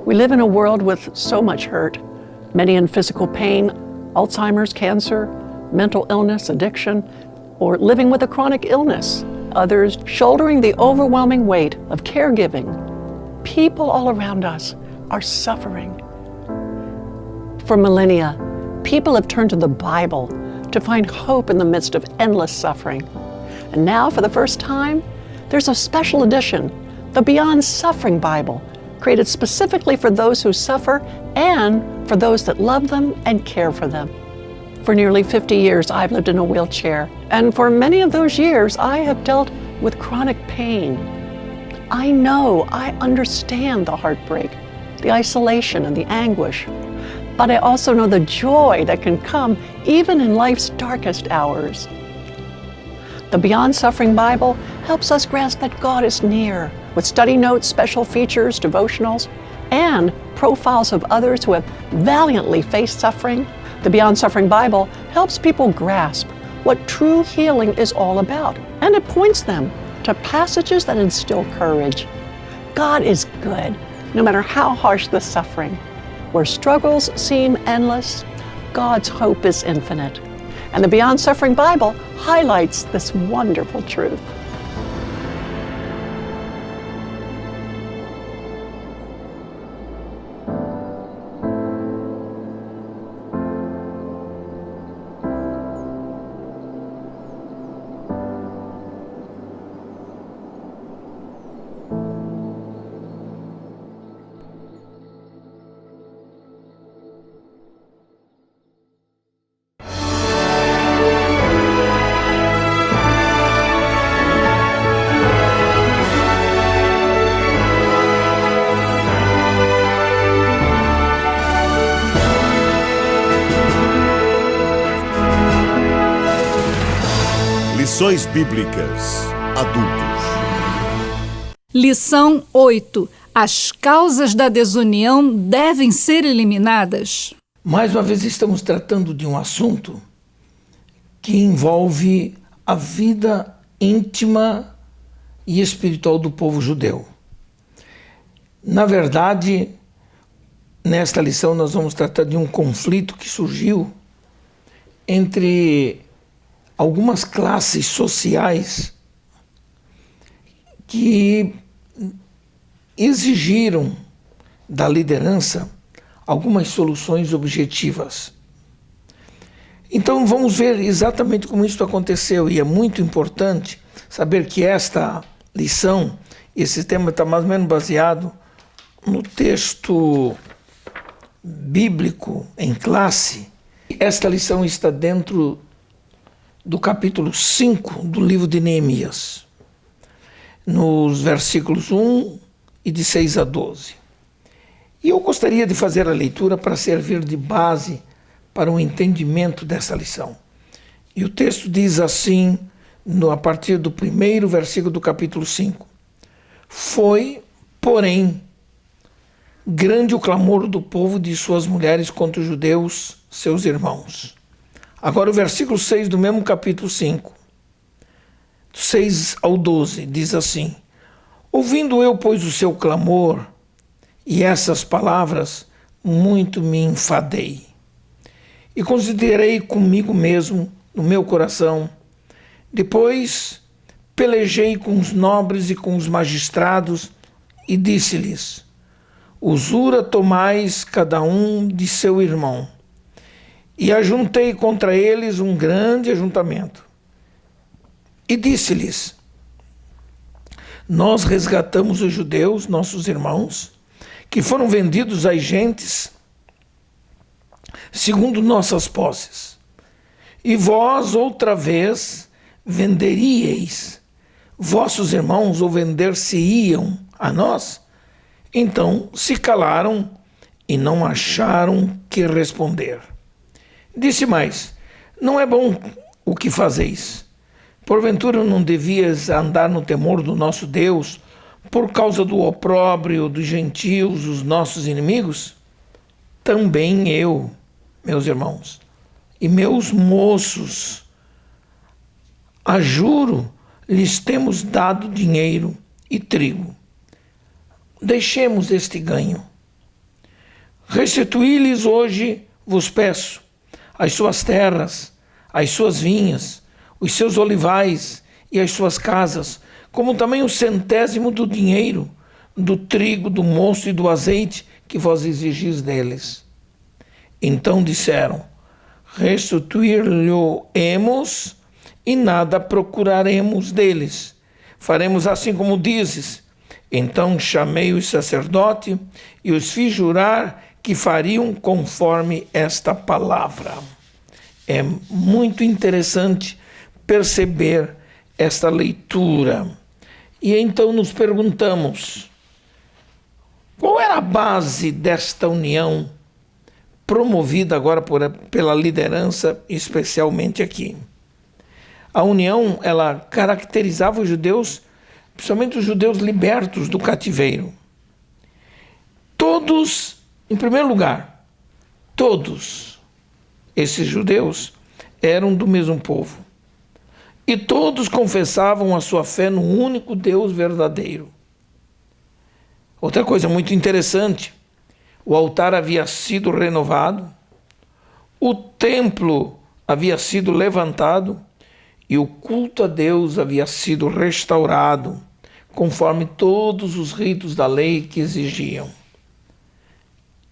We live in a world with so much hurt, many in physical pain, Alzheimer's, cancer, mental illness, addiction, or living with a chronic illness. Others shouldering the overwhelming weight of caregiving. People all around us are suffering. For millennia, people have turned to the Bible to find hope in the midst of endless suffering. And now, for the first time, there's a special edition, the Beyond Suffering Bible, created specifically for those who suffer and for those that love them and care for them. For nearly 50 years, I've lived in a wheelchair, and for many of those years, I have dealt with chronic pain. I know, I understand the heartbreak, the isolation, and the anguish, but I also know the joy that can come even in life's darkest hours. The Beyond Suffering Bible helps us grasp that God is near, with study notes, special features, devotionals, and profiles of others who have valiantly faced suffering. The Beyond Suffering Bible helps people grasp what true healing is all about, and it points them to passages that instill courage. God is good, no matter how harsh the suffering. Where struggles seem endless, God's hope is infinite. And the Beyond Suffering Bible highlights this wonderful truth. Lições Bíblicas Adultos. Lição 8. As causas da desunião devem ser eliminadas. Mais uma vez estamos tratando de um assunto que envolve a vida íntima e espiritual do povo judeu. Na verdade, nesta lição nós vamos tratar de um conflito que surgiu entre algumas classes sociais que exigiram da liderança algumas soluções objetivas. Então vamos ver exatamente como isso aconteceu, e é muito importante saber que esta lição, esse tema está mais ou menos baseado no texto bíblico em classe. Esta lição está dentro do capítulo 5 do livro de Neemias, nos versículos 1 e de 6 a 12. E eu gostaria de fazer a leitura para servir de base para o entendimento dessa lição. E o texto diz assim, a partir do primeiro versículo do capítulo 5. Foi, porém, grande o clamor do povo e de suas mulheres contra os judeus, seus irmãos. Agora o versículo 6 do mesmo capítulo 5, 6 ao 12, diz assim: ouvindo eu, pois, o seu clamor e essas palavras, muito me enfadei. E considerei comigo mesmo, no meu coração. Depois pelejei com os nobres e com os magistrados e disse-lhes: usura tomais cada um de seu irmão. E ajuntei contra eles um grande ajuntamento. E disse-lhes: nós resgatamos os judeus, nossos irmãos, que foram vendidos às gentes, segundo nossas posses. E vós, outra vez, venderíeis vossos irmãos, ou vender-se-iam a nós? Então se calaram e não acharam que responder. Disse mais: não é bom o que fazeis. Porventura não devias andar no temor do nosso Deus, por causa do opróbrio dos gentios, os nossos inimigos? Também eu, meus irmãos, e meus moços, a juro, lhes temos dado dinheiro e trigo. Deixemos este ganho Restituí-lhes hoje, vos peço, as suas terras, as suas vinhas, os seus olivais e as suas casas, como também o 100º do dinheiro, do trigo, do mosto e do azeite que vós exigis deles. Então disseram: restituir-lhe-emos e nada procuraremos deles. Faremos assim como dizes. Então chamei o sacerdote e os fiz jurar que fariam conforme esta palavra. É muito interessante perceber esta leitura. E então nos perguntamos: qual era a base desta união promovida agora pela liderança, especialmente aqui? A união, ela caracterizava os judeus, principalmente os judeus libertos do cativeiro. Todos, em primeiro lugar, todos esses judeus eram do mesmo povo. E todos confessavam a sua fé no único Deus verdadeiro. Outra coisa muito interessante, o altar havia sido renovado, o templo havia sido levantado e o culto a Deus havia sido restaurado, conforme todos os ritos da lei que exigiam.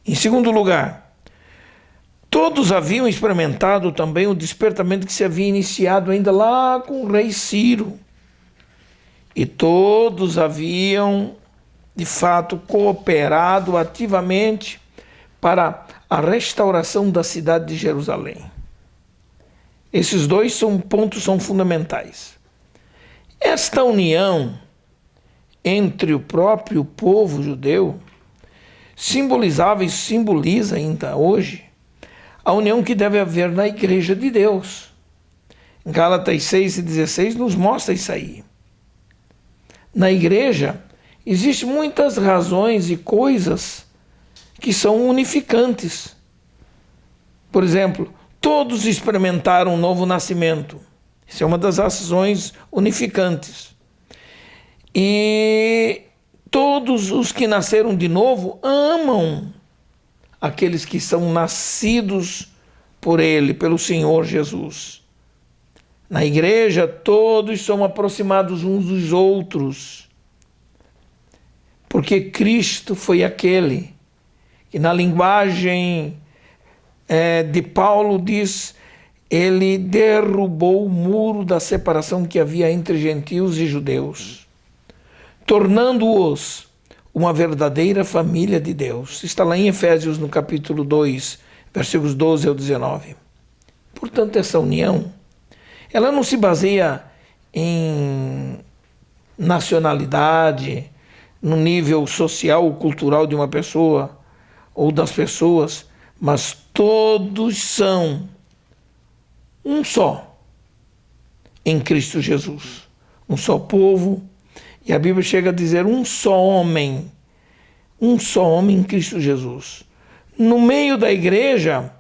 Em segundo lugar, todos haviam experimentado também o despertamento que se havia iniciado ainda lá com o rei Ciro. E todos haviam, de fato, cooperado ativamente para a restauração da cidade de Jerusalém. Esses dois pontos são fundamentais. Esta união entre o próprio povo judeu simbolizava e simboliza ainda hoje a união que deve haver na Igreja de Deus. Gálatas 6:16 nos mostra isso aí. Na Igreja existem muitas razões e coisas que são unificantes. Por exemplo, todos experimentaram um novo nascimento. Isso é uma das razões unificantes. E todos os que nasceram de novo amam aqueles que são nascidos por Ele, pelo Senhor Jesus. Na igreja, todos são aproximados uns dos outros, porque Cristo foi aquele que, na linguagem de Paulo, diz: ele derrubou o muro da separação que havia entre gentios e judeus, tornando-os uma verdadeira família de Deus. Está lá em Efésios, no capítulo 2, versículos 12 ao 19. Portanto, essa união, ela não se baseia em nacionalidade, no nível social ou cultural de uma pessoa ou das pessoas, mas todos são um só em Cristo Jesus. Um só povo. E a Bíblia chega a dizer um só homem em Cristo Jesus. No meio da igreja,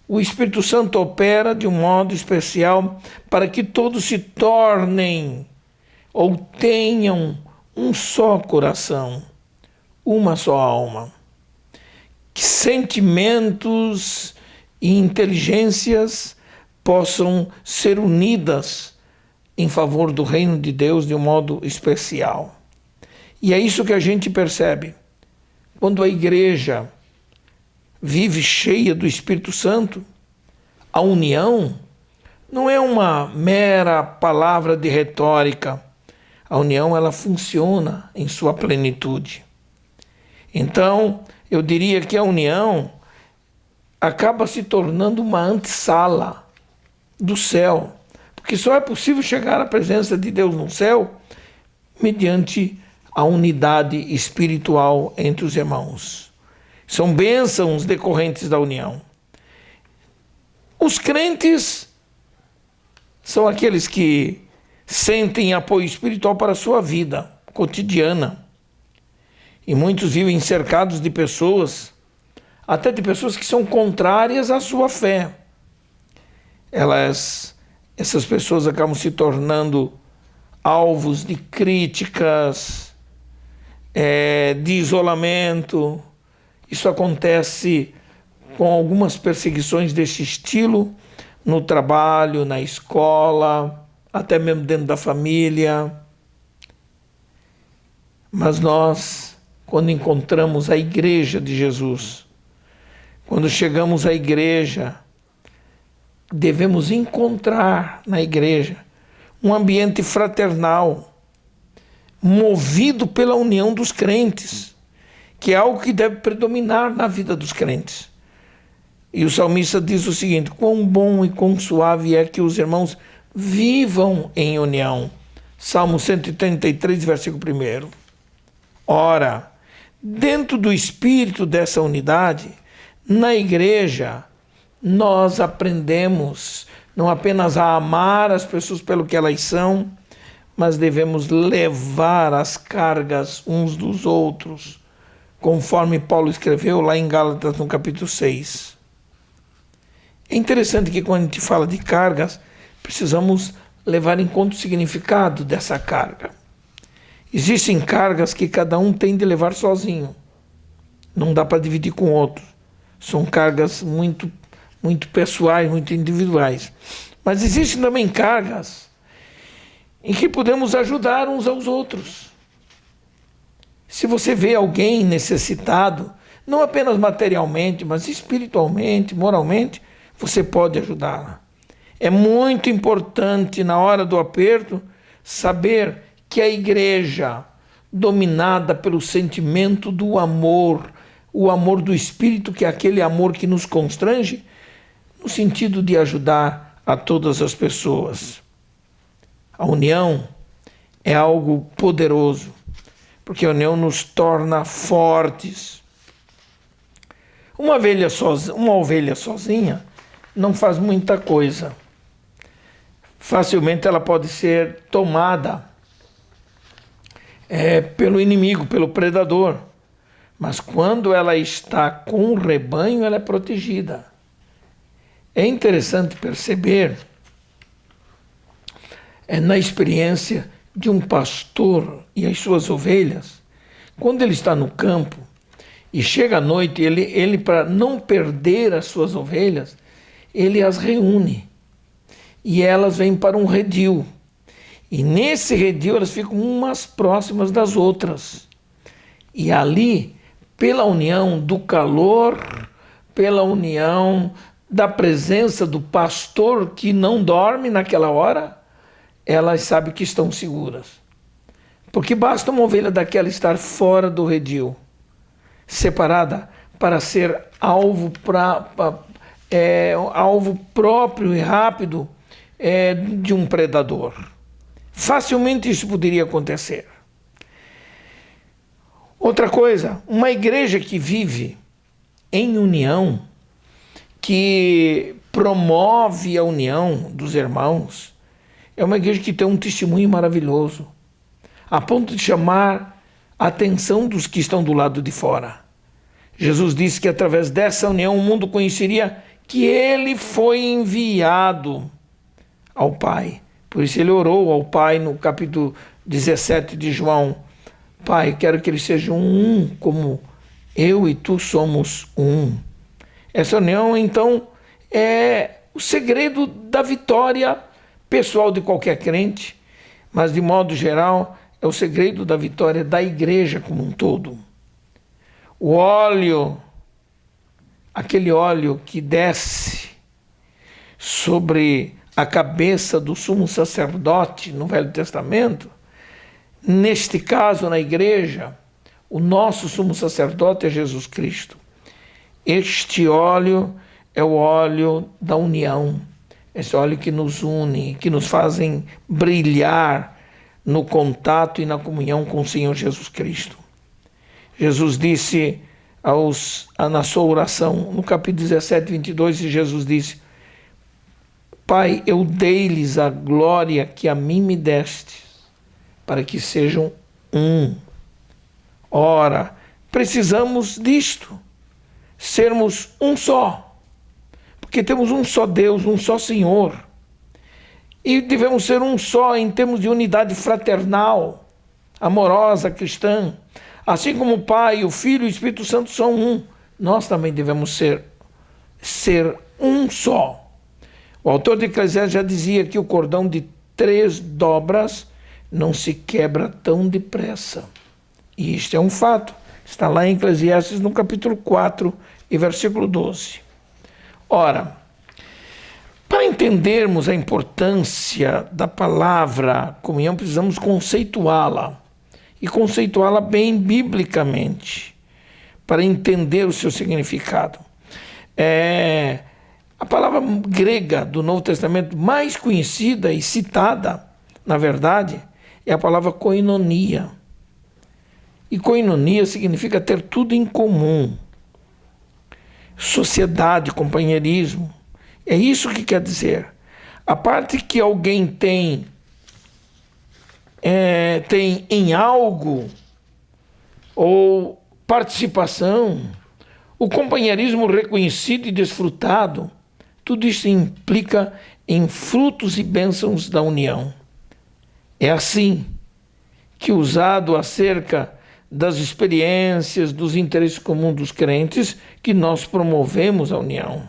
o Espírito Santo opera de um modo especial para que todos se tornem ou tenham um só coração, uma só alma. Que sentimentos e inteligências possam ser unidas em favor do reino de Deus de um modo especial. E é isso que a gente percebe. Quando a igreja vive cheia do Espírito Santo, a união não é uma mera palavra de retórica. A união, ela funciona em sua plenitude. Então, eu diria que a união acaba se tornando uma antessala do céu. Porque só é possível chegar à presença de Deus no céu mediante a unidade espiritual entre os irmãos. São bênçãos decorrentes da união. Os crentes são aqueles que sentem apoio espiritual para a sua vida cotidiana. E muitos vivem cercados de pessoas, até de pessoas que são contrárias à sua fé. Essas pessoas acabam se tornando alvos de críticas, de isolamento, Isso acontece com algumas perseguições desse estilo no trabalho, na escola, até mesmo dentro da família. Mas nós, quando encontramos a igreja de Jesus, quando chegamos à igreja, devemos encontrar na igreja um ambiente fraternal, movido pela união dos crentes, que é algo que deve predominar na vida dos crentes. E o salmista diz o seguinte: quão bom e quão suave é que os irmãos vivam em união. Salmo 133, versículo 1. Ora, dentro do espírito dessa unidade, na igreja, nós aprendemos não apenas a amar as pessoas pelo que elas são, mas devemos levar as cargas uns dos outros, conforme Paulo escreveu lá em Gálatas, no capítulo 6. É interessante que quando a gente fala de cargas, precisamos levar em conta o significado dessa carga. Existem cargas que cada um tem de levar sozinho. Não dá para dividir com outro. São cargas muito pessoais, muito individuais. Mas existem também cargas em que podemos ajudar uns aos outros. Se você vê alguém necessitado, não apenas materialmente, mas espiritualmente, moralmente, você pode ajudá-la. É muito importante, na hora do aperto, saber que a igreja, dominada pelo sentimento do amor, o amor do Espírito, que é aquele amor que nos constrange, no sentido de ajudar a todas as pessoas. A união é algo poderoso, porque a união nos torna fortes. Uma ovelha sozinha não faz muita coisa. Facilmente ela pode ser tomada pelo inimigo, pelo predador. Mas quando ela está com o rebanho, ela é protegida. É interessante perceber na experiência de um pastor e as suas ovelhas, quando ele está no campo e chega à noite, ele para não perder as suas ovelhas, ele as reúne e elas vêm para um redil. E nesse redil elas ficam umas próximas das outras. E ali, pela união do calor, pela união da presença do pastor que não dorme naquela hora, elas sabem que estão seguras. Porque basta uma ovelha daquela estar fora do redil, separada, para ser alvo próprio e rápido de um predador. Facilmente isso poderia acontecer. Outra coisa, uma igreja que vive em união, que promove a união dos irmãos, é uma igreja que tem um testemunho maravilhoso, a ponto de chamar a atenção dos que estão do lado de fora. Jesus disse que através dessa união o mundo conheceria que ele foi enviado ao Pai. Por isso ele orou ao Pai no capítulo 17 de João: Pai, quero que eles sejam um, como eu e tu somos um. Essa união, então, é o segredo da vitória pessoal de qualquer crente, mas, de modo geral, é o segredo da vitória da igreja como um todo. O óleo, aquele óleo que desce sobre a cabeça do sumo sacerdote no Velho Testamento, neste caso, na igreja, o nosso sumo sacerdote é Jesus Cristo. Este óleo é o óleo da união, esse óleo que nos une, que nos fazem brilhar no contato e na comunhão com o Senhor Jesus Cristo. Jesus disse na sua oração, no capítulo 17, 22, Jesus disse: Pai, eu dei-lhes a glória que a mim me deste, para que sejam um. Ora, precisamos disto, sermos um só, porque temos um só Deus, um só Senhor, e devemos ser um só em termos de unidade fraternal, amorosa, cristã, assim como o Pai, o Filho e o Espírito Santo são um. nós também devemos ser um só. O autor de Eclesiastes já dizia que o cordão de 3 dobras não se quebra tão depressa. E isto é um fato. Está lá em Eclesiastes no capítulo 4 e versículo 12. Ora, para entendermos a importância da palavra comunhão, precisamos conceituá-la. E conceituá-la bem biblicamente, para entender o seu significado. A palavra grega do Novo Testamento mais conhecida e citada, na verdade, é a palavra koinonia. E koinonia significa ter tudo em comum. Sociedade, companheirismo. É isso que quer dizer. A parte que alguém tem em algo, ou participação, o companheirismo reconhecido e desfrutado, tudo isso implica em frutos e bênçãos da união. É assim que, usado acerca das experiências, dos interesses comuns dos crentes, que nós promovemos a união.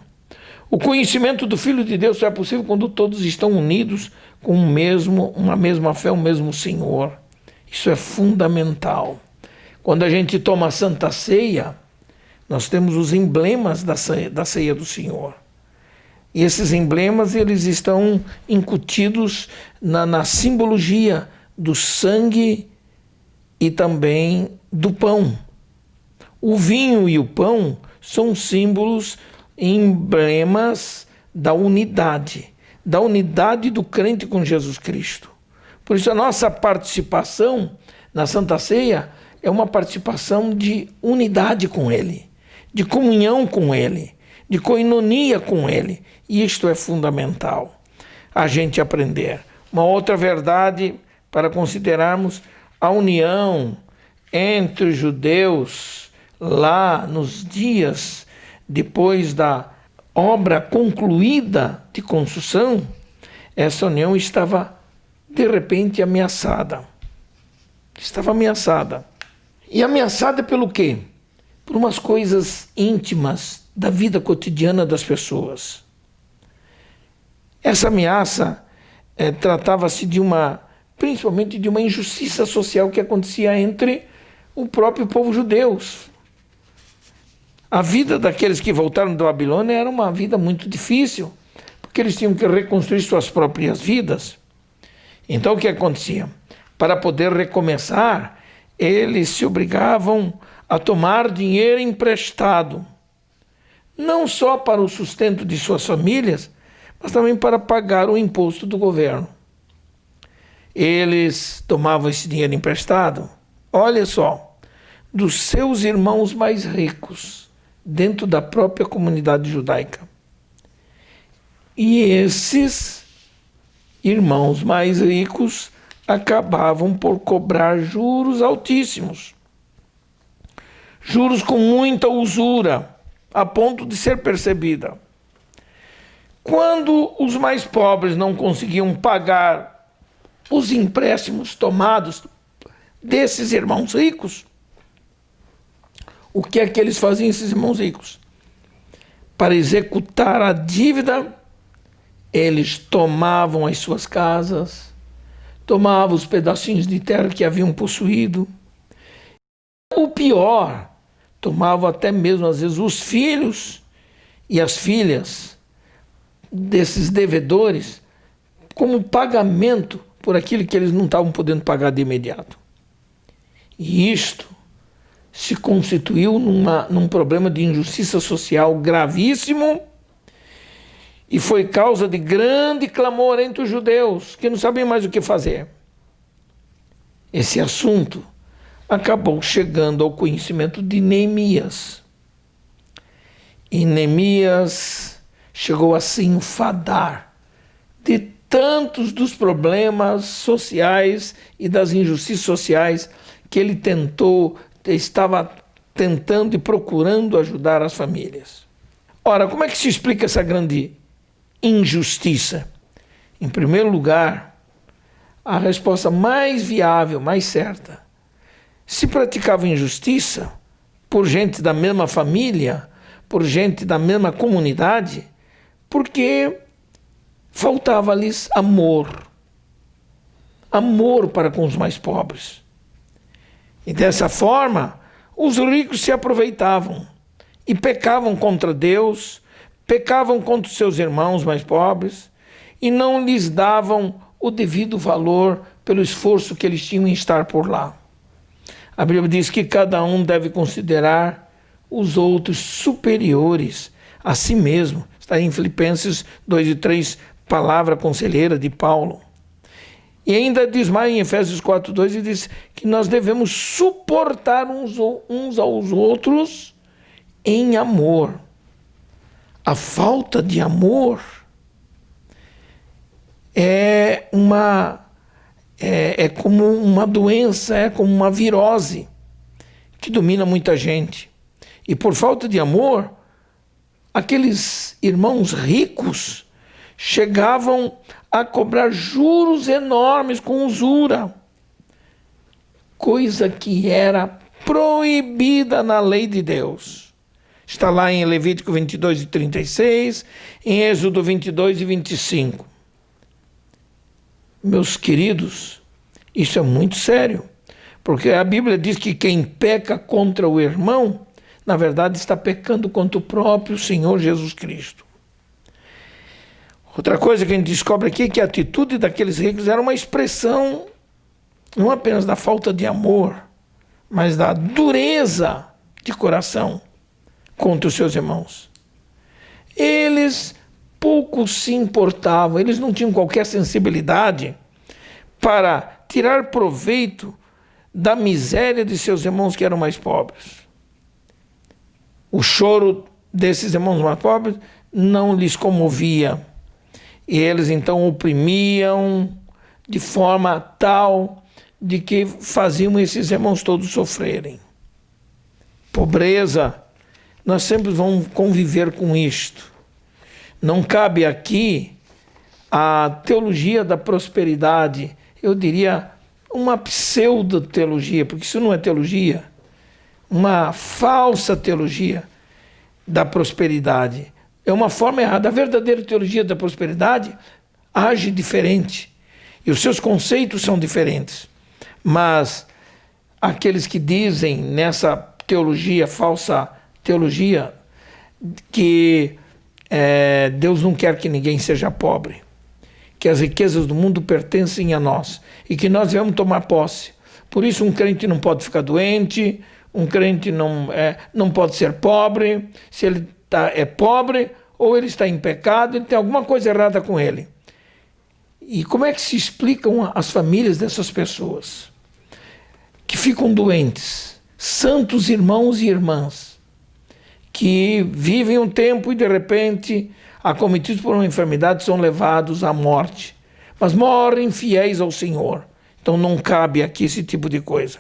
O conhecimento do Filho de Deus só é possível quando todos estão unidos com uma mesma fé, o mesmo Senhor. Isso é fundamental. Quando a gente toma a Santa Ceia, nós temos os emblemas da ceia do Senhor. E esses emblemas, eles estão incutidos na simbologia do sangue e também do pão. O vinho e o pão são símbolos, emblemas da unidade do crente com Jesus Cristo. Por isso a nossa participação na Santa Ceia é uma participação de unidade com Ele, de comunhão com Ele, de koinonia com Ele. E isto é fundamental a gente aprender. Uma outra verdade para considerarmos: a união entre os judeus lá nos dias depois da obra concluída de construção, essa união estava de repente ameaçada. Estava ameaçada. E ameaçada pelo quê? Por umas coisas íntimas da vida cotidiana das pessoas. Essa ameaça tratava-se principalmente de uma injustiça social que acontecia entre o próprio povo judeu. A vida daqueles que voltaram da Babilônia era uma vida muito difícil, porque eles tinham que reconstruir suas próprias vidas. Então o que acontecia? Para poder recomeçar, eles se obrigavam a tomar dinheiro emprestado, não só para o sustento de suas famílias, mas também para pagar o imposto do governo. Eles tomavam esse dinheiro emprestado, olha só, dos seus irmãos mais ricos, dentro da própria comunidade judaica. E esses irmãos mais ricos acabavam por cobrar juros altíssimos. Juros com muita usura, a ponto de ser percebida. Quando os mais pobres não conseguiam pagar os empréstimos tomados desses irmãos ricos, o que é que eles faziam, esses irmãos ricos? Para executar a dívida, eles tomavam as suas casas, tomavam os pedacinhos de terra que haviam possuído. O pior, tomavam até mesmo, às vezes, os filhos e as filhas desses devedores como pagamento por aquilo que eles não estavam podendo pagar de imediato. E isto se constituiu num problema de injustiça social gravíssimo e foi causa de grande clamor entre os judeus, que não sabiam mais o que fazer. Esse assunto acabou chegando ao conhecimento de Neemias. E Neemias chegou a se enfadar de tantos dos problemas sociais e das injustiças sociais que ele estava tentando e procurando ajudar as famílias. Ora, como é que se explica essa grande injustiça? Em primeiro lugar, a resposta mais viável, mais certa: se praticava injustiça, por gente da mesma família, por gente da mesma comunidade, porque faltava-lhes amor. Amor para com os mais pobres. E dessa forma, os ricos se aproveitavam e pecavam contra Deus, pecavam contra os seus irmãos mais pobres e não lhes davam o devido valor pelo esforço que eles tinham em estar por lá. A Bíblia diz que cada um deve considerar os outros superiores a si mesmo. Está em Filipenses 2:3, palavra conselheira de Paulo. E ainda diz mais em Efésios 4:2, e diz que nós devemos suportar uns aos outros em amor. A falta de amor é como uma doença, é como uma virose que domina muita gente. E por falta de amor, aqueles irmãos ricos chegavam a cobrar juros enormes com usura, coisa que era proibida na lei de Deus. Está lá em Levítico 22:36, em Êxodo 22:25. Meus queridos, isso é muito sério, porque a Bíblia diz que quem peca contra o irmão, na verdade está pecando contra o próprio Senhor Jesus Cristo. Outra coisa que a gente descobre aqui é que a atitude daqueles ricos era uma expressão não apenas da falta de amor, mas da dureza de coração contra os seus irmãos. Eles pouco se importavam, eles não tinham qualquer sensibilidade para tirar proveito da miséria de seus irmãos que eram mais pobres. O choro desses irmãos mais pobres não lhes comovia. E eles então oprimiam de forma tal de que faziam esses irmãos todos sofrerem. Pobreza, nós sempre vamos conviver com isto. Não cabe aqui a teologia da prosperidade, eu diria uma pseudo-teologia, porque isso não é teologia, uma falsa teologia da prosperidade. É uma forma errada. A verdadeira teologia da prosperidade age diferente. E os seus conceitos são diferentes. Mas aqueles que dizem nessa teologia, falsa teologia, que Deus não quer que ninguém seja pobre, que as riquezas do mundo pertencem a nós e que nós devemos tomar posse. Por isso um crente não pode ficar doente, um crente não pode ser pobre. Se ele é pobre ou ele está em pecado, ele tem alguma coisa errada com ele. E como é que se explicam as famílias dessas pessoas que ficam doentes, santos irmãos e irmãs, que vivem um tempo e de repente, acometidos por uma enfermidade, são levados à morte, mas morrem fiéis ao Senhor? Então não cabe aqui esse tipo de coisa.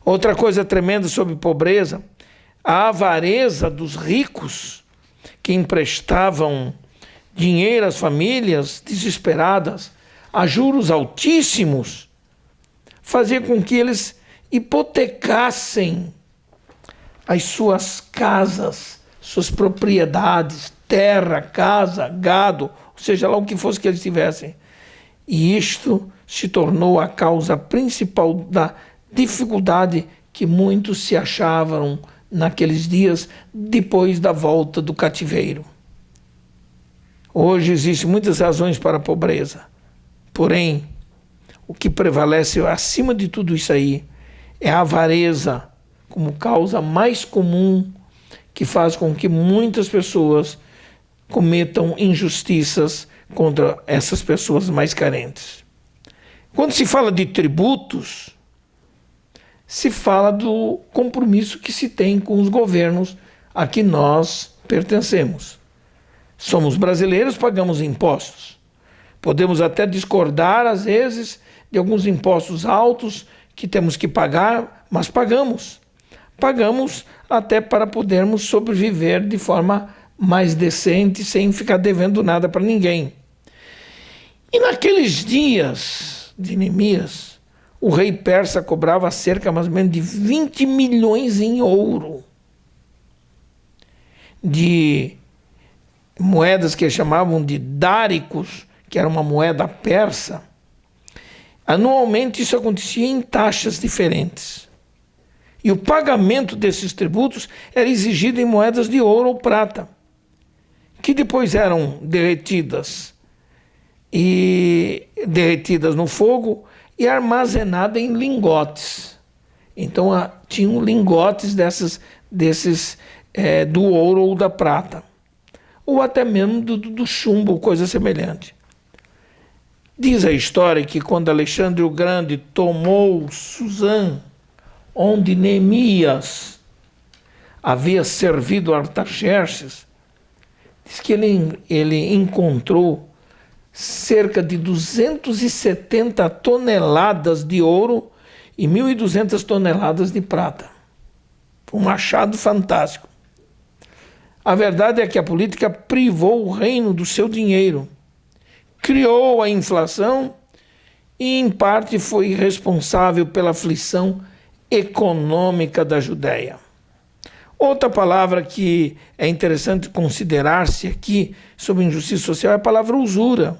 Outra coisa tremenda sobre pobreza, a avareza dos ricos que emprestavam dinheiro às famílias desesperadas a juros altíssimos, fazia com que eles hipotecassem as suas casas, suas propriedades, terra, casa, gado, ou seja lá o que fosse que eles tivessem. E isto se tornou a causa principal da dificuldade que muitos se achavam naqueles dias depois da volta do cativeiro. Hoje existem muitas razões para a pobreza, porém, o que prevalece acima de tudo isso aí é a avareza como causa mais comum que faz com que muitas pessoas cometam injustiças contra essas pessoas mais carentes. Quando se fala de tributos, se fala do compromisso que se tem com os governos a que nós pertencemos. Somos brasileiros, pagamos impostos. Podemos até discordar, às vezes, de alguns impostos altos que temos que pagar, mas pagamos. Pagamos até para podermos sobreviver de forma mais decente, sem ficar devendo nada para ninguém. E naqueles dias de Neemias, o rei persa cobrava cerca mais ou menos de 20 milhões em ouro de moedas que chamavam de dáricos, que era uma moeda persa. Anualmente isso acontecia em taxas diferentes. E o pagamento desses tributos era exigido em moedas de ouro ou prata, que depois eram derretidas no fogo e armazenadas em lingotes. Então tinham lingotes desses do ouro ou da prata, ou até mesmo do chumbo, coisa semelhante. Diz a história que quando Alexandre o Grande tomou Suzã, onde Neemias havia servido Artaxerxes, diz que ele encontrou cerca de 270 toneladas de ouro e 1.200 toneladas de prata. Um achado fantástico. A verdade é que a política privou o reino do seu dinheiro, criou a inflação e, em parte, foi responsável pela aflição econômica da Judéia. Outra palavra que é interessante considerar-se aqui sobre injustiça social é a palavra usura.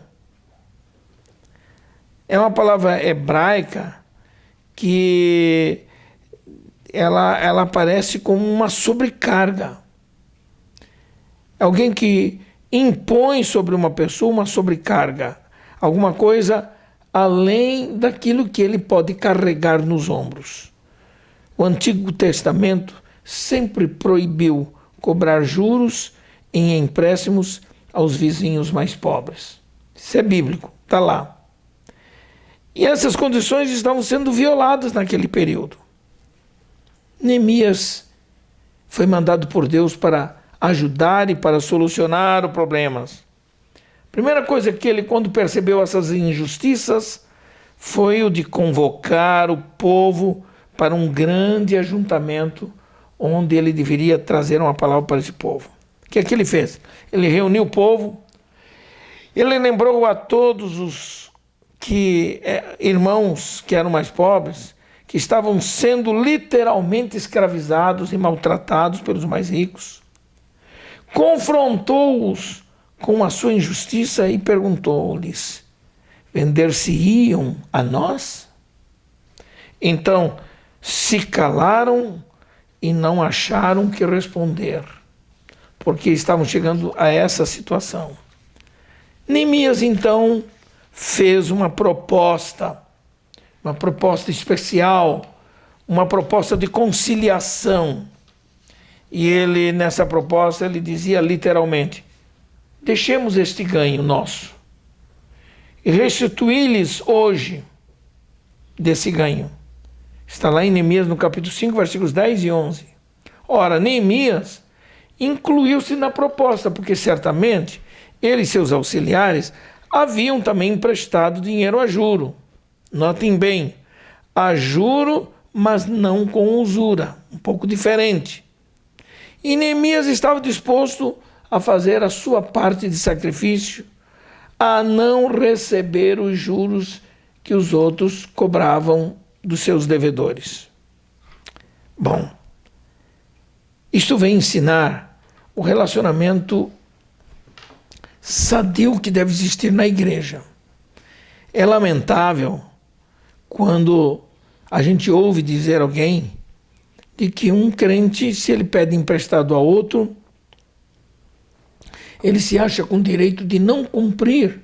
É uma palavra hebraica que ela aparece como uma sobrecarga. Alguém que impõe sobre uma pessoa uma sobrecarga, alguma coisa além daquilo que ele pode carregar nos ombros. O Antigo Testamento sempre proibiu cobrar juros em empréstimos aos vizinhos mais pobres. Isso é bíblico, está lá. E essas condições estavam sendo violadas naquele período. Neemias foi mandado por Deus para ajudar e para solucionar os problemas. A primeira coisa que ele, quando percebeu essas injustiças, foi o de convocar o povo para um grande ajuntamento onde ele deveria trazer uma palavra para esse povo. O que é que ele fez? Ele reuniu o povo, ele lembrou a todos os irmãos que eram mais pobres, que estavam sendo literalmente escravizados e maltratados pelos mais ricos. Confrontou-os com a sua injustiça e perguntou-lhes: vender-se-iam a nós? Então se calaram e não acharam que responder, porque estavam chegando a essa situação. Neemias então fez uma proposta especial, uma proposta de conciliação. E ele, nessa proposta, ele dizia literalmente: deixemos este ganho nosso e restituí-lhes hoje desse ganho. Está lá em Neemias, no capítulo 5, versículos 10 e 11. Ora, Neemias incluiu-se na proposta, porque certamente ele e seus auxiliares haviam também emprestado dinheiro a juro. Notem bem, a juro, mas não com usura, um pouco diferente. E Neemias estava disposto a fazer a sua parte de sacrifício, a não receber os juros que os outros cobravam dos seus devedores. Bom, isto vem ensinar o relacionamento sadio que deve existir na igreja. É lamentável quando a gente ouve dizer alguém de que um crente, se ele pede emprestado a outro, ele se acha com direito de não cumprir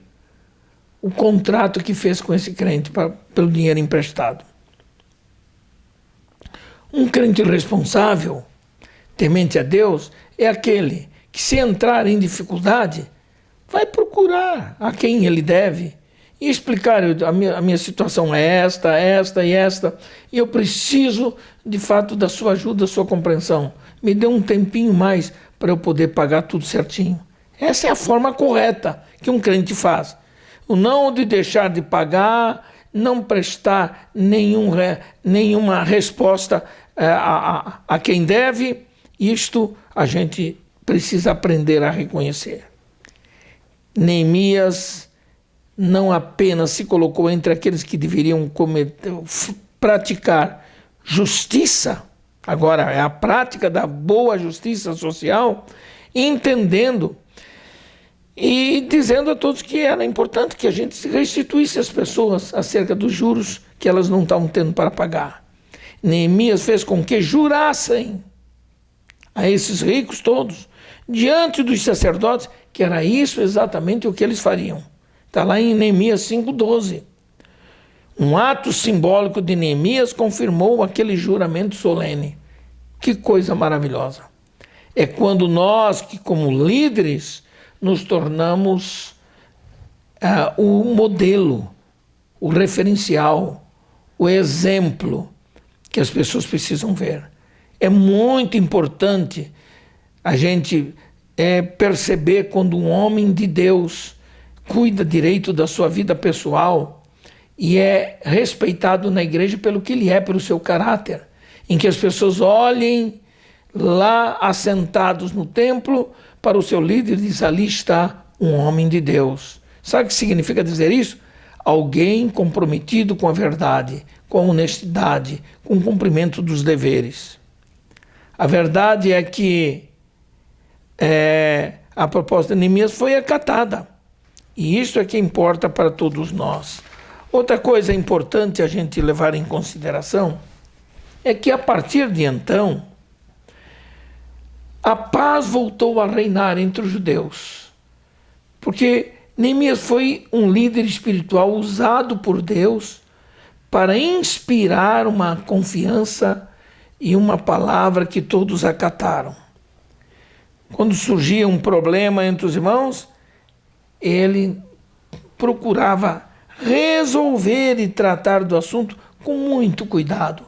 o contrato que fez com esse crente pelo dinheiro emprestado. Um crente responsável, temente a Deus, é aquele que, se entrar em dificuldade, vai procurar a quem ele deve e explicar: a minha situação é esta, e eu preciso, de fato, da sua ajuda, da sua compreensão. Me dê um tempinho mais para eu poder pagar tudo certinho. Essa é a forma correta que um crente faz. O não de deixar de pagar, não prestar nenhuma resposta a quem deve. Isto a gente precisa aprender a reconhecer. Neemias não apenas se colocou entre aqueles que deveriam praticar justiça, agora é a prática da boa justiça social, entendendo e dizendo a todos que era importante que a gente restituísse as pessoas acerca dos juros que elas não estavam tendo para pagar. Neemias fez com que jurassem a esses ricos todos, diante dos sacerdotes, que era isso exatamente o que eles fariam. Está lá em Neemias 5,12. Um ato simbólico de Neemias confirmou aquele juramento solene. Que coisa maravilhosa! É quando nós, que como líderes, nos tornamos o modelo, o referencial, o exemplo que as pessoas precisam ver. É muito importante a gente perceber quando um homem de Deus cuida direito da sua vida pessoal e é respeitado na igreja pelo que ele é, pelo seu caráter, em que as pessoas olhem lá assentados no templo para o seu líder e dizem: ali está um homem de Deus. Sabe o que significa dizer isso? Alguém comprometido com a verdade, com a honestidade, com o cumprimento dos deveres. A verdade é que a proposta de Neemias foi acatada. E isso é que importa para todos nós. Outra coisa importante a gente levar em consideração é que a partir de então, a paz voltou a reinar entre os judeus. Porque Neemias foi um líder espiritual usado por Deus para inspirar uma confiança e uma palavra que todos acataram. Quando surgia um problema entre os irmãos, ele procurava resolver e tratar do assunto com muito cuidado,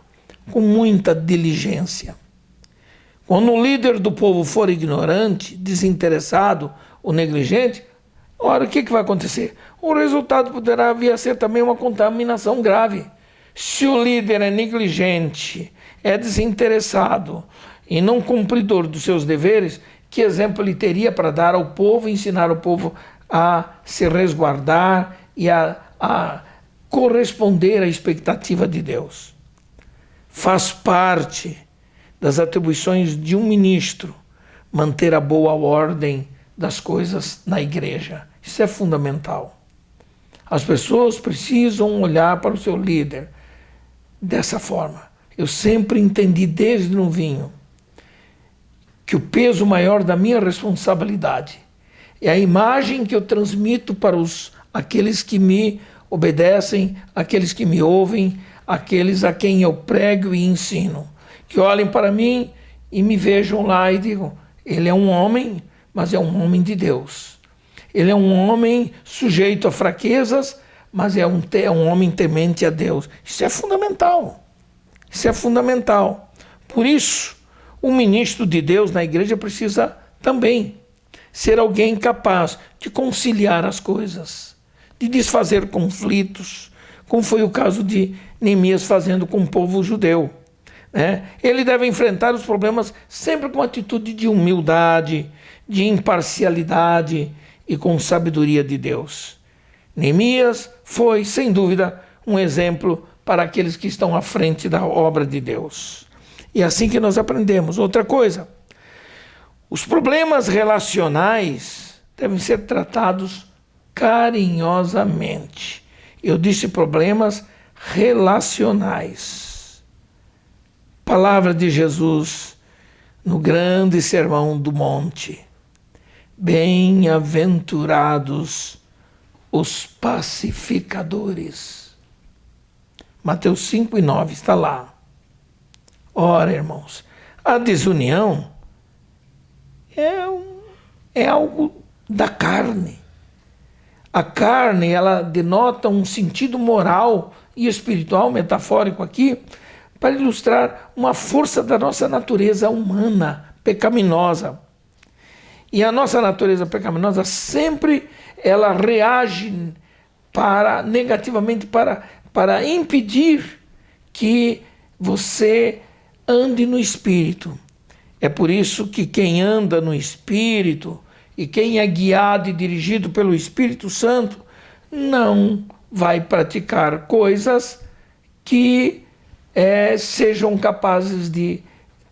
com muita diligência. Quando o líder do povo for ignorante, desinteressado ou negligente, ora, o que vai acontecer? O resultado poderá vir a ser também uma contaminação grave. Se o líder é negligente, é desinteressado e não cumpridor dos seus deveres, que exemplo ele teria para dar ao povo, ensinar o povo a se resguardar e a corresponder à expectativa de Deus? Faz parte das atribuições de um ministro manter a boa ordem das coisas na igreja. Isso é fundamental. As pessoas precisam olhar para o seu líder dessa forma. Eu sempre entendi desde novinho que o peso maior da minha responsabilidade é a imagem que eu transmito para aqueles que me obedecem, aqueles que me ouvem, aqueles a quem eu prego e ensino. Que olhem para mim e me vejam lá e digam: ele é um homem, mas é um homem de Deus. Ele é um homem sujeito a fraquezas, mas é um homem temente a Deus. Isso é fundamental. Isso é fundamental. Por isso, o ministro de Deus na igreja precisa também ser alguém capaz de conciliar as coisas, de desfazer conflitos, como foi o caso de Neemias fazendo com o povo judeu. Ele deve enfrentar os problemas sempre com atitude de humildade, de imparcialidade e com sabedoria de Deus. Neemias foi, sem dúvida, um exemplo para aqueles que estão à frente da obra de Deus. E é assim que nós aprendemos. Outra coisa, os problemas relacionais devem ser tratados carinhosamente. Eu disse problemas relacionais. Palavra de Jesus no grande sermão do monte: bem-aventurados os pacificadores. Mateus 5:9 está lá. Ora, irmãos, a desunião é algo da carne. A carne, ela denota um sentido moral e espiritual, metafórico aqui, para ilustrar uma força da nossa natureza humana, pecaminosa. E a nossa natureza pecaminosa sempre ela reage negativamente para impedir que você ande no Espírito. É por isso que quem anda no Espírito e quem é guiado e dirigido pelo Espírito Santo não vai praticar coisas que sejam capazes de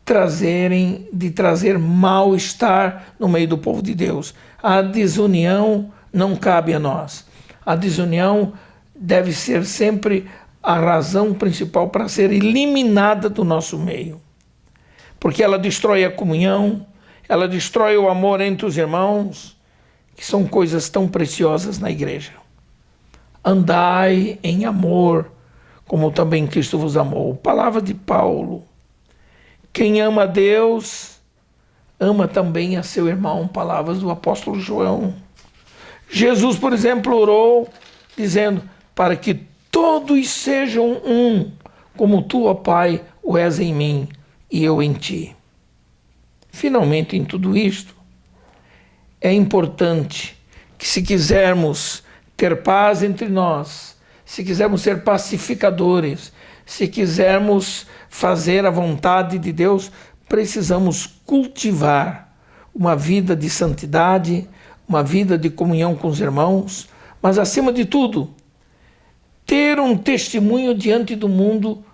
trazer mal-estar no meio do povo de Deus. A desunião não cabe a nós. A desunião deve ser sempre a razão principal para ser eliminada do nosso meio. Porque ela destrói a comunhão, ela destrói o amor entre os irmãos, que são coisas tão preciosas na igreja. Andai em amor, como também Cristo vos amou. Palavra de Paulo. Quem ama a Deus, ama também a seu irmão. Palavras do apóstolo João. Jesus, por exemplo, orou dizendo, para que todos sejam um, como tu, ó Pai, o és em mim e eu em ti. Finalmente, em tudo isto, é importante que, se quisermos ter paz entre nós, se quisermos ser pacificadores, se quisermos fazer a vontade de Deus, precisamos cultivar uma vida de santidade, uma vida de comunhão com os irmãos, mas, acima de tudo, ter um testemunho diante do mundo,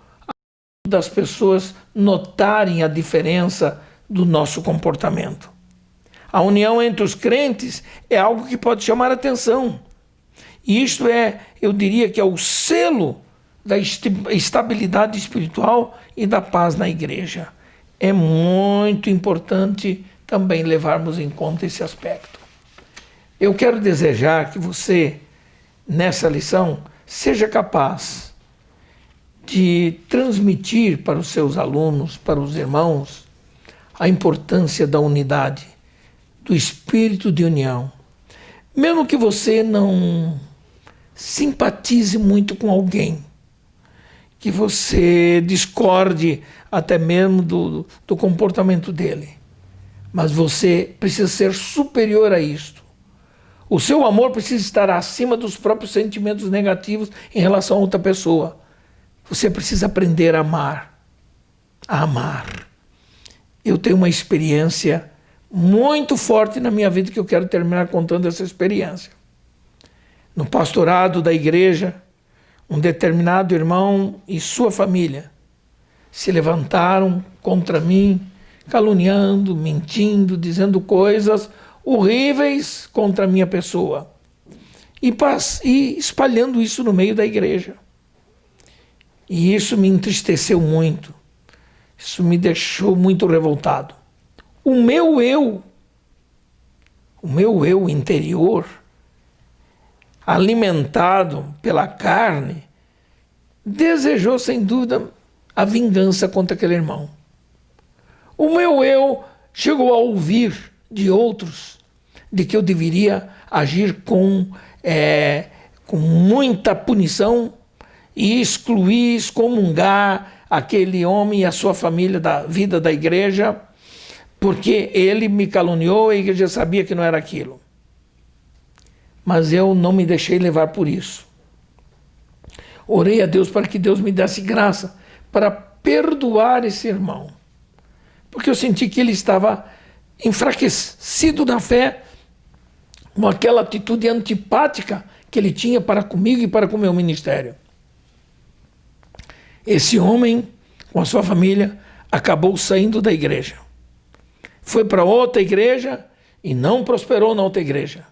das pessoas notarem a diferença do nosso comportamento. A união entre os crentes é algo que pode chamar a atenção. E isto eu diria que é o selo da estabilidade espiritual e da paz na igreja. É muito importante também levarmos em conta esse aspecto. Eu quero desejar que você, nessa lição, seja capaz de transmitir para os seus alunos, para os irmãos, a importância da unidade, do espírito de união. Mesmo que você não simpatize muito com alguém, que você discorde até mesmo do comportamento dele, mas você precisa ser superior a isto. O seu amor precisa estar acima dos próprios sentimentos negativos em relação a outra pessoa. Você precisa aprender a amar. A amar. Eu tenho uma experiência muito forte na minha vida que eu quero terminar contando essa experiência. No pastorado da igreja, um determinado irmão e sua família se levantaram contra mim, caluniando, mentindo, dizendo coisas horríveis contra a minha pessoa e espalhando isso no meio da igreja. E isso me entristeceu muito, isso me deixou muito revoltado. O meu eu interior, alimentado pela carne, desejou sem dúvida a vingança contra aquele irmão. O meu eu chegou a ouvir de outros de que eu deveria agir com muita punição e excluir, excomungar aquele homem e a sua família da vida da igreja, porque ele me caluniou e a igreja sabia que não era aquilo. Mas eu não me deixei levar por isso. Orei a Deus para que Deus me desse graça para perdoar esse irmão, porque eu senti que ele estava enfraquecido na fé, com aquela atitude antipática que ele tinha para comigo e para com o meu ministério. Esse homem, com a sua família, acabou saindo da igreja. Foi para outra igreja e não prosperou na outra igreja.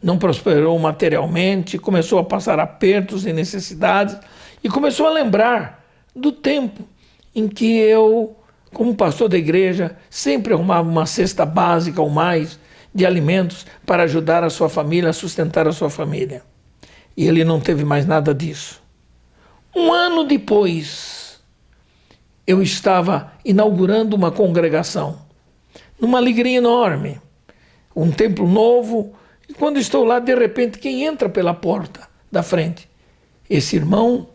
Não prosperou materialmente, começou a passar apertos e necessidades e começou a lembrar do tempo em que eu, como pastor da igreja, sempre arrumava uma cesta básica ou mais de alimentos para ajudar a sua família, a sustentar a sua família. E ele não teve mais nada disso. Um ano depois, eu estava inaugurando uma congregação, numa alegria enorme, um templo novo, e quando estou lá, de repente, quem entra pela porta da frente? Esse irmão,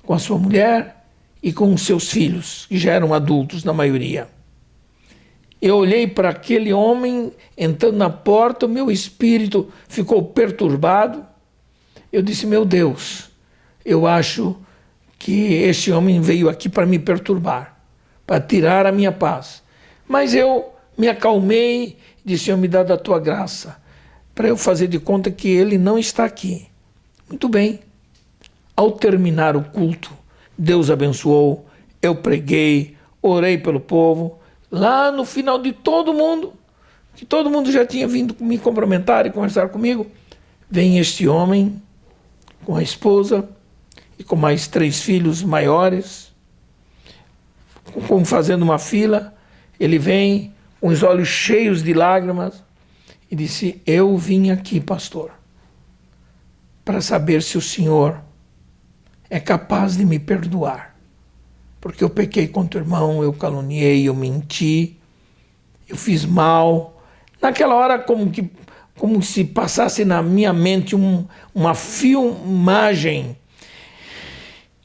com a sua mulher e com os seus filhos, que já eram adultos na maioria. Eu olhei para aquele homem entrando na porta, o meu espírito ficou perturbado. Eu disse, meu Deus, eu acho que este homem veio aqui para me perturbar, para tirar a minha paz. Mas eu me acalmei e disse, Senhor, me dá da tua graça. para eu fazer de conta que ele não está aqui. Muito bem. Ao terminar o culto, Deus abençoou, eu preguei, orei pelo povo. Lá no final de todo mundo, que todo mundo já tinha vindo me cumprimentar e conversar comigo, vem este homem com a esposa e com mais 3 filhos maiores, como fazendo uma fila. Ele vem com os olhos cheios de lágrimas e disse: eu vim aqui, pastor, para saber se o senhor é capaz de me perdoar, porque eu pequei contra o irmão, eu caluniei, eu menti, eu fiz mal. Naquela hora, como se passasse na minha mente uma filmagem.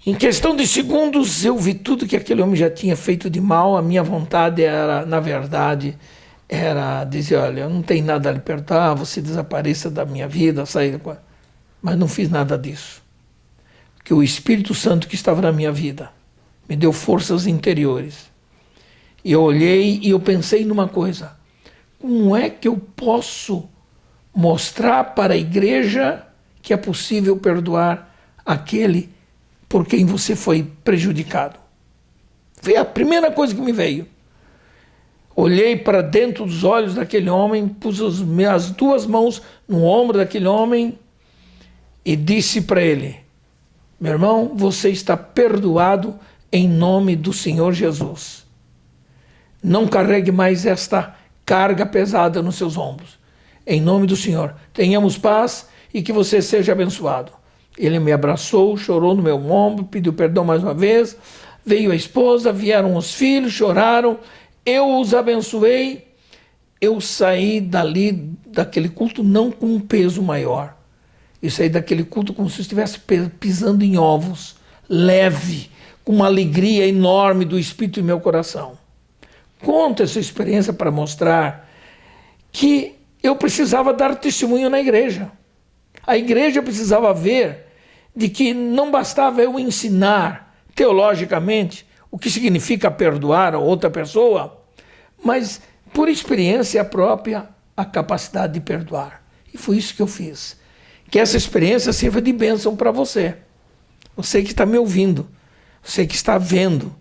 Em questão de segundos, eu vi tudo que aquele homem já tinha feito de mal. A minha vontade era, na verdade, era dizer: olha, eu não tenho nada a lhe perdoar, você desapareça da minha vida, saia. Mas não fiz nada disso. Porque o Espírito Santo que estava na minha vida me deu forças interiores. E eu olhei e eu pensei numa coisa: como é que eu posso mostrar para a igreja que é possível perdoar aquele por quem você foi prejudicado? Foi a primeira coisa que me veio. Olhei para dentro dos olhos daquele homem, pus as minhas 2 mãos no ombro daquele homem e disse para ele: meu irmão, você está perdoado em nome do Senhor Jesus. Não carregue mais esta carga pesada nos seus ombros. Em nome do Senhor, tenhamos paz e que você seja abençoado. Ele me abraçou, chorou no meu ombro, pediu perdão mais uma vez. Veio a esposa, vieram os filhos, choraram. Eu os abençoei. Eu saí daquele culto não com um peso maior. Eu saí daquele culto como se eu estivesse pisando em ovos, leve, com uma alegria enorme do Espírito em meu coração. Conto essa experiência para mostrar que eu precisava dar testemunho na igreja. A igreja precisava ver de que não bastava eu ensinar teologicamente o que significa perdoar a outra pessoa, mas por experiência própria a capacidade de perdoar. E foi isso que eu fiz. Que essa experiência sirva de bênção para você. Você que está me ouvindo, você que está vendo,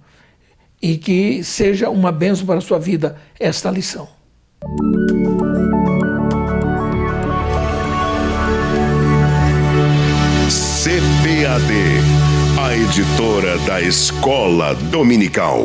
e que seja uma bênção para a sua vida esta lição. CPAD, a editora da Escola Dominical.